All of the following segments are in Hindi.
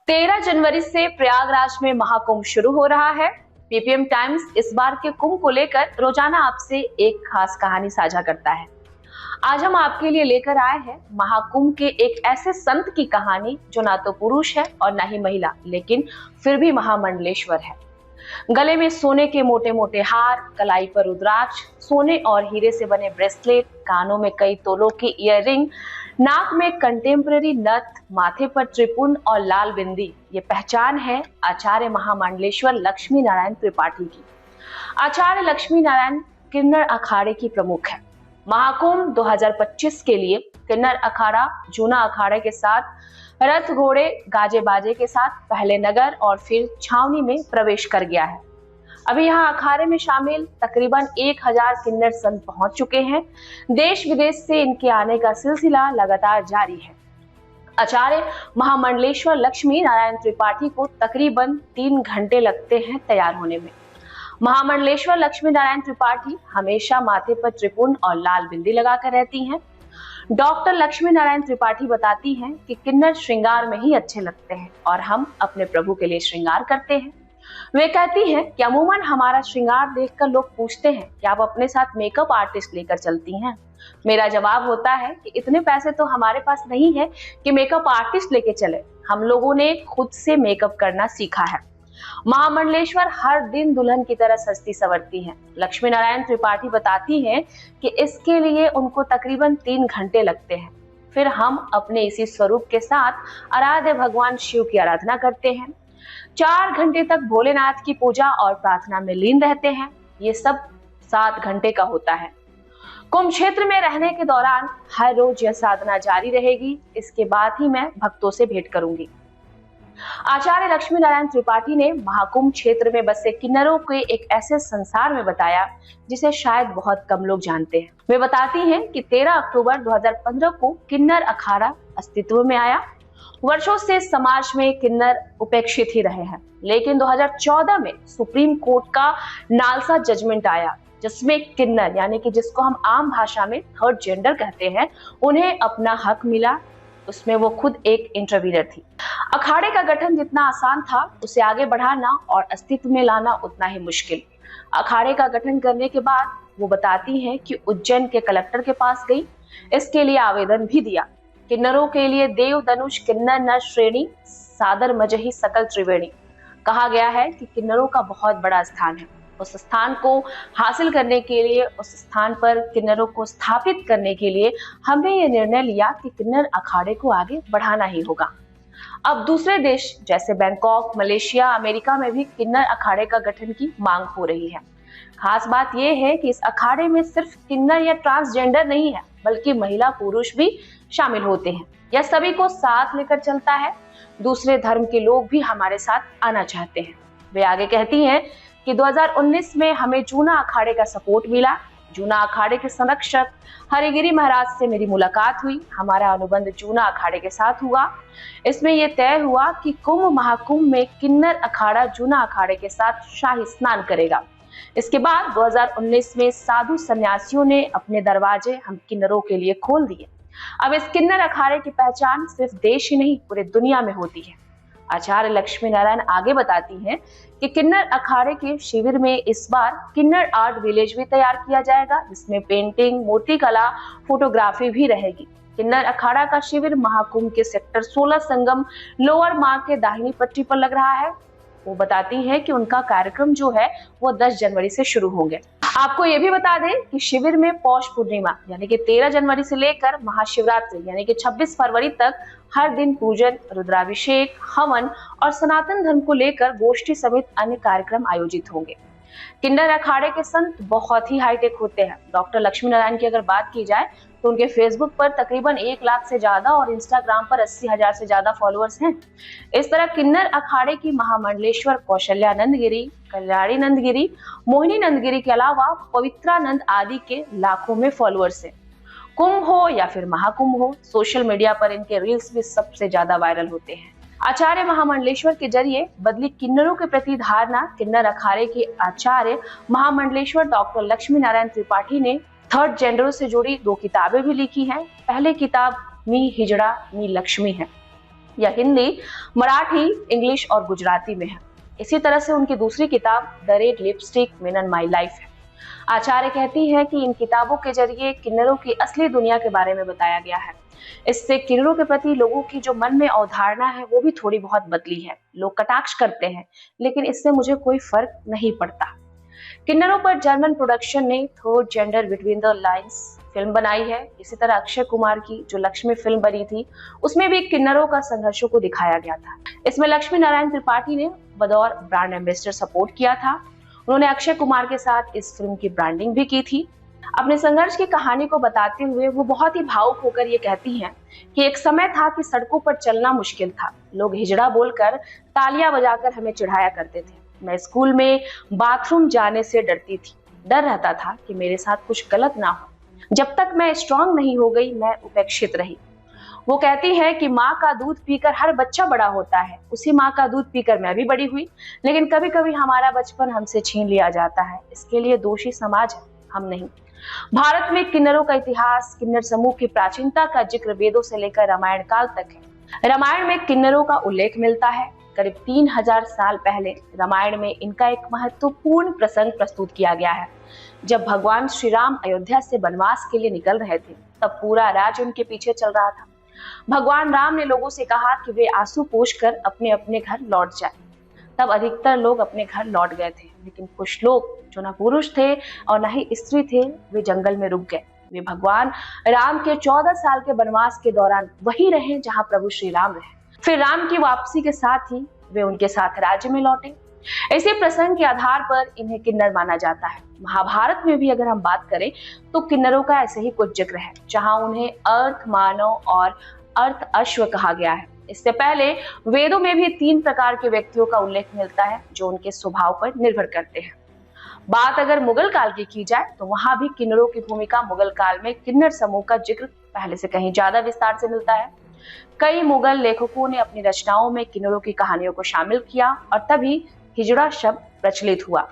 13 जनवरी से प्रयागराज में महाकुंभ शुरू हो रहा है। पीपीएम टाइम्स इस बार के कुंभ को लेकर रोजाना आपसे एक खास कहानी साझा करता है। आज हम आपके लिए लेकर आए हैं महाकुंभ के एक ऐसे संत की कहानी जो ना तो पुरुष है और ना ही महिला, लेकिन फिर भी महामंडलेश्वर है। गले में सोने के मोटे मोटे हार, कलाई पर रुद्राक्ष, सोने और हीरे से बने ब्रेसलेट, कानों में कई तोलों की ईयररिंग, नाक में कंटेम्पररी नथ, माथे पर त्रिपुंड और लाल बिंदी। ये पहचान है आचार्य महामंडलेश्वर लक्ष्मी नारायण त्रिपाठी की। आचार्य लक्ष्मी नारायण किन्नर अखाड़े की प्रमुख है। महाकुंभ 2025 के लिए किन्नर अखाड़ा जूना अखाड़े के साथ रथ घोड़े गाजे बाजे के साथ पहले नगर और फिर छावनी में प्रवेश कर गया है। अभी यहाँ अखाड़े में शामिल तकरीबन 1000 किन्नर संत पहुंच चुके हैं। देश विदेश से इनके आने का सिलसिला लगातार जारी है। आचार्य महामंडलेश्वर लक्ष्मी नारायण त्रिपाठी को तकरीबन 3 घंटे लगते हैं तैयार होने में। महामंडलेश्वर लक्ष्मी नारायण त्रिपाठी हमेशा माथे पर त्रिपुंड और लाल बिंदी लगाकर रहती हैं। डॉक्टर लक्ष्मी नारायण त्रिपाठी बताती हैं कि किन्नर श्रृंगार में ही अच्छे लगते हैं और हम अपने प्रभु के लिए श्रृंगार करते हैं। वे कहती हैं कि अमूमन हमारा श्रृंगार देखकर लोग पूछते हैं कि आप अपने साथ मेकअप आर्टिस्ट लेकर चलती हैं। मेरा जवाब होता है कि इतने पैसे तो हमारे पास नहीं है कि मेकअप आर्टिस्ट लेके चले। हम लोगों ने खुद से मेकअप करना सीखा है। महामंडलेश्वर हर दिन दुल्हन की तरह सजती संवरती हैं। लक्ष्मी नारायण त्रिपाठी बताती हैं कि इसके लिए उनको तकरीबन 3 घंटे लगते हैं। फिर हम अपने इसी स्वरूप के साथ आराध्य भगवान शिव की आराधना करते हैं। 4 घंटे तक भोलेनाथ की पूजा और प्रार्थना में लीन रहते हैं। ये सब 7 घंटे का होता है। कुंभ क्षेत्र में रहने के दौरान हर रोज यह साधना जारी रहेगी। इसके बाद ही मैं भक्तों से भेंट करूंगी। आचार्य लक्ष्मी नारायण त्रिपाठी ने महाकुंभ क्षेत्र में बसे किन्नरों के एक ऐसे संसार में बताया जिसे शायद बहुत कम लोग जानते हैं। वे बताती हैं कि 13 अक्टूबर 2015 को किन्नर अखाड़ा अस्तित्व में आया। वर्षों से समाज में किन्नर उपेक्षित ही रहे हैं, लेकिन 2014 में सुप्रीम कोर्ट का नालसा जजमेंट आया जिसमें किन्नर यानी कि जिसको हम आम भाषा में थर्ड जेंडर कहते हैं, उन्हें अपना हक मिला। उसमें वो खुद एक इंटरवीनर थी। अखाड़े का गठन जितना आसान था, उसे आगे बढ़ाना और अस्तित्व में लाना उतना ही मुश्किल। अखाड़े का गठन करने के बाद वो बताती हैं कि उज्जैन के कलेक्टर के पास गई, इसके लिए आवेदन भी दिया। किन्नरों के लिए देव धनुष किन्नर न श्रेणी सादर मजही सकल त्रिवेणी कहा गया है कि किन्नरों का बहुत बड़ा स्थान है। उस स्थान को हासिल करने के लिए, उस स्थान पर किन्नरों को स्थापित करने के लिए हमने ये निर्णय लिया कि किन्नर अखाड़े को आगे बढ़ाना ही होगा। अब दूसरे देश जैसे बैंकॉक, मलेशिया, अमेरिका में भी किन्नर अखाड़े का गठन की मांग हो रही है। खास बात यह है कि इस अखाड़े में सिर्फ किन्नर या ट्रांसजेंडर नहीं है, बल्कि महिला पुरुष भी शामिल होते हैं। यह सभी को साथ लेकर चलता है। दूसरे धर्म के लोग भी हमारे साथ आना चाहते हैं। वे आगे कहती हैं कि 2019 में हमें जूना अखाड़े का सपोर्ट मिला। जूना अखाड़े के संरक्षक हरिगिरी महाराज से मेरी मुलाकात हुई। हमारा अनुबंध जूना अखाड़े के साथ हुआ। इसमें यह तय हुआ कि कुंभ महाकुंभ में किन्नर अखाड़ा जूना अखाड़े के साथ शाही स्नान करेगा। इसके बाद 2019 में साधु सन्यासियों ने अपने दरवाजे हम किन्नरों के लिए खोल दिए। अब इस किन्नर अखाड़े की पहचान सिर्फ देश ही नहीं, पूरे दुनिया में होती है। आचार्य लक्ष्मी नारायण आगे बताती हैं कि किन्नर अखाड़े के शिविर में इस बार किन्नर आर्ट विलेज भी तैयार किया जाएगा, जिसमें पेंटिंग, मूर्तिकला, फोटोग्राफी भी रहेगी। किन्नर अखाड़ा का शिविर महाकुंभ के सेक्टर 16 संगम लोअर मार्ग के दाहिनी पट्टी पर लग रहा है। वो बताती हैं कि उनका कार्यक्रम जो है वो 10 जनवरी से शुरू होंगे। आपको ये भी बता दें कि शिविर में पौष पूर्णिमा यानी कि 13 जनवरी से लेकर महाशिवरात्रि यानी कि 26 फरवरी तक हर दिन पूजन, रुद्राभिषेक, हवन और सनातन धर्म को लेकर गोष्ठी समेत अन्य कार्यक्रम आयोजित होंगे। किन्नर अखाड़े के संत बहुत ही हाईटेक होते हैं। डॉक्टर लक्ष्मी नारायण की अगर बात की जाए तो उनके फेसबुक पर तकरीबन 1 लाख से ज्यादा और इंस्टाग्राम पर 80,000 से ज्यादा फॉलोअर्स हैं। इस तरह किन्नर अखाड़े की महामंडलेश्वर कौशल्यानंद गिरी, कल्याणी नंद गिरी, मोहिनी नंद गिरी के अलावा पवित्रानंद आदि के लाखों में फॉलोअर्स हैं। कुंभ हो या फिर महाकुंभ हो, सोशल मीडिया पर इनके रील्स भी सबसे ज्यादा वायरल होते हैं। आचार्य महामंडलेश्वर के जरिए बदली किन्नरों के प्रति धारणा किन्नर अखाड़े के आचार्य महामंडलेश्वर डॉक्टर लक्ष्मी नारायण त्रिपाठी ने थर्ड जेंडरों से जुड़ी 2 किताबें भी लिखी हैं। पहली किताब मी हिजड़ा मी लक्ष्मी है। यह हिंदी, मराठी, इंग्लिश और गुजराती में है। इसी तरह से उनकी दूसरी किताब the red lipstick main in my life है। आचार्य कहती है कि इन किताबों के जरिए किन्नरों की असली दुनिया के बारे में बताया गया है। इससे किन्नरों के प्रति लोगों की जो मन में अवधारणा है वो भी थोड़ी बहुत बदली है। लोग कटाक्ष करते हैं, लेकिन इससे मुझे कोई फर्क नहीं पड़ता। किन्नरों पर जर्मन प्रोडक्शन ने third gender between the lines film बनाई है। इसी तरह अक्षय कुमार की जो लक्ष्मी फिल्म बनी थी, उसमें भी किन्नरों का संघर्षों को दिखाया गया था। इसमें लक्ष्मी नारायण त्रिपाठी ने बतौर ब्रांड एम्बेसडर सपोर्ट किया था। उन्होंने अक्षय कुमार के साथ इस फिल्म की ब्रांडिंग भी की थी। अपने संघर्ष की कहानी को बताते हुए वो बहुत ही भावुक होकर ये कहती हैं कि एक समय था कि सड़कों पर चलना मुश्किल था। लोग हिजड़ा बोलकर, तालियां बजाकर हमें चिढ़ाया करते थे। मैं स्कूल में बाथरूम जाने से डरती थी। डर रहता था कि मेरे साथ कुछ गलत ना हो। जब तक मैं स्ट्रांग नहीं हो गई, मैं उपेक्षित रही। वो कहती है कि माँ का दूध पीकर हर बच्चा बड़ा होता है, उसी माँ का दूध पीकर मैं भी बड़ी हुई, लेकिन कभी कभी हमारा बचपन हमसे छीन लिया जाता है। इसके लिए दोषी समाज है, हम नहीं। भारत में किन्नरों का इतिहास, किन्नर समूह की प्राचीनता का जिक्र वेदों से लेकर रामायण काल तक है। रामायण में किन्नरों का उल्लेख मिलता है। करीब 3000 साल पहले रामायण में इनका एक महत्वपूर्ण प्रसंग प्रस्तुत किया गया है। जब भगवान श्री राम अयोध्या से वनवास के लिए निकल रहे थे, तब पूरा राज्य उनके पीछे चल रहा था। भगवान राम ने लोगों से कहा कि वे आंसू पोंछकर अपने अपने घर लौट जाएं। तब अधिकतर लोग अपने घर लौट गए थे, लेकिन कुछ लोग जो न पुरुष थे और न ही स्त्री थे, वे जंगल में रुक गए। वे भगवान राम के 14 साल के वनवास के दौरान वहीं रहे जहां प्रभु श्री राम रहे। फिर राम की वापसी के साथ ही वे उनके साथ राज्य में लौटे। इसी प्रसंग के आधार पर इन्हें किन्नर माना जाता है। महाभारत में भी अगर हम बात करें तो किन्नरों का ऐसे ही कुछ जिक्र है, जहां उन्हें अर्थ मानव और अर्थ अश्व कहा गया है। इससे पहले वेदों में भी 3 प्रकार के व्यक्तियों का उल्लेख मिलता है जो उनके स्वभाव पर निर्भर करते हैं। बात अगर मुगल काल की जाए तो वहां भी किन्नरों की भूमिका मुगल काल में किन्नर समूह का जिक्र पहले से कहीं ज्यादा विस्तार से मिलता है। कई मुगल लेखकों ने अपनी रचनाओं में किन्नरों की कहानियों को शामिल किया और तभी हिजड़ा शब्द प्रचलित हुआ।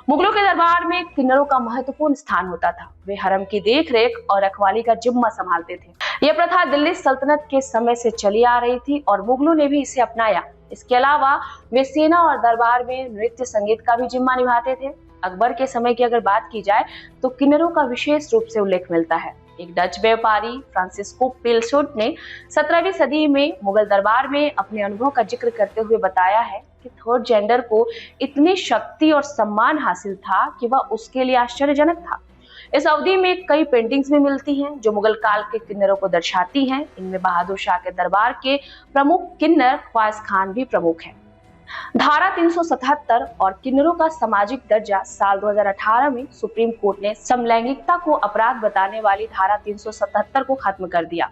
मुगलों के दरबार में किन्नरों का महत्वपूर्ण स्थान होता था। वे हरम की देखरेख और रखवाली का जिम्मा संभालते थे। यह प्रथा दिल्ली सल्तनत के समय से चली आ रही थी और मुगलों ने भी इसे अपनाया। इसके अलावा वे सेना और दरबार में नृत्य संगीत का भी जिम्मा निभाते थे। अकबर के समय की अगर बात की जाए तो किन्नरों का विशेष रूप से उल्लेख मिलता है। एक डच व्यापारी फ्रांसिस्को पिलसुट ने 17वीं सदी में मुगल दरबार में अपने अनुभव का जिक्र करते हुए बताया है कि थर्ड जेंडर को इतनी शक्ति और सम्मान हासिल था कि वह उसके लिए आश्चर्यजनक था। इस अवधि में कई पेंटिंग्स भी मिलती हैं जो मुगल काल के किन्नरों को दर्शाती हैं। इनमें बहादुर शाह के दरबार के प्रमुख किन्नर ख्वास खान भी प्रमुख है। धारा 377 और किन्नरों का सामाजिक दर्जा साल 2018 में सुप्रीम कोर्ट ने समलैंगिकता को अपराध बताने वाली धारा 377 को खत्म कर दिया,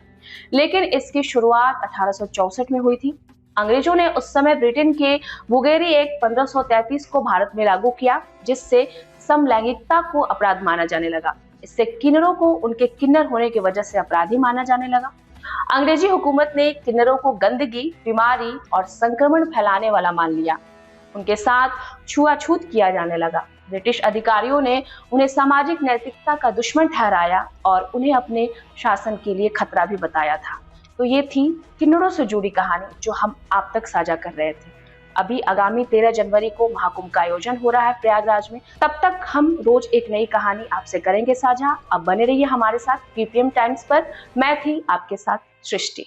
लेकिन इसकी शुरुआत 1864 में हुई थी। अंग्रेजों ने उस समय ब्रिटेन के वुगेरी एक्ट 1533 को भारत में लागू किया, जिससे समलैंगिकता को अपराध माना जाने लगा। इससे किन्नरों को उनके किन्नर होने की वजह से अपराधी माना जाने लगा। अंग्रेजी हुकूमत ने किन्नरों को गंदगी, बीमारी और संक्रमण फैलाने वाला मान लिया। उनके साथ छुआछूत किया जाने लगा। ब्रिटिश अधिकारियों ने उन्हें सामाजिक नैतिकता का दुश्मन ठहराया और उन्हें अपने शासन के लिए खतरा भी बताया था। तो ये थी किन्नरों से जुड़ी कहानी जो हम आप तक साझा कर रहे थे। अभी आगामी 13 जनवरी को महाकुंभ का आयोजन हो रहा है प्रयागराज में। तब तक हम रोज एक नई कहानी आपसे करेंगे साझा। अब बने रहिए हमारे साथ पीपीएम टाइम्स पर। मैं थी आपके साथ सृष्टि।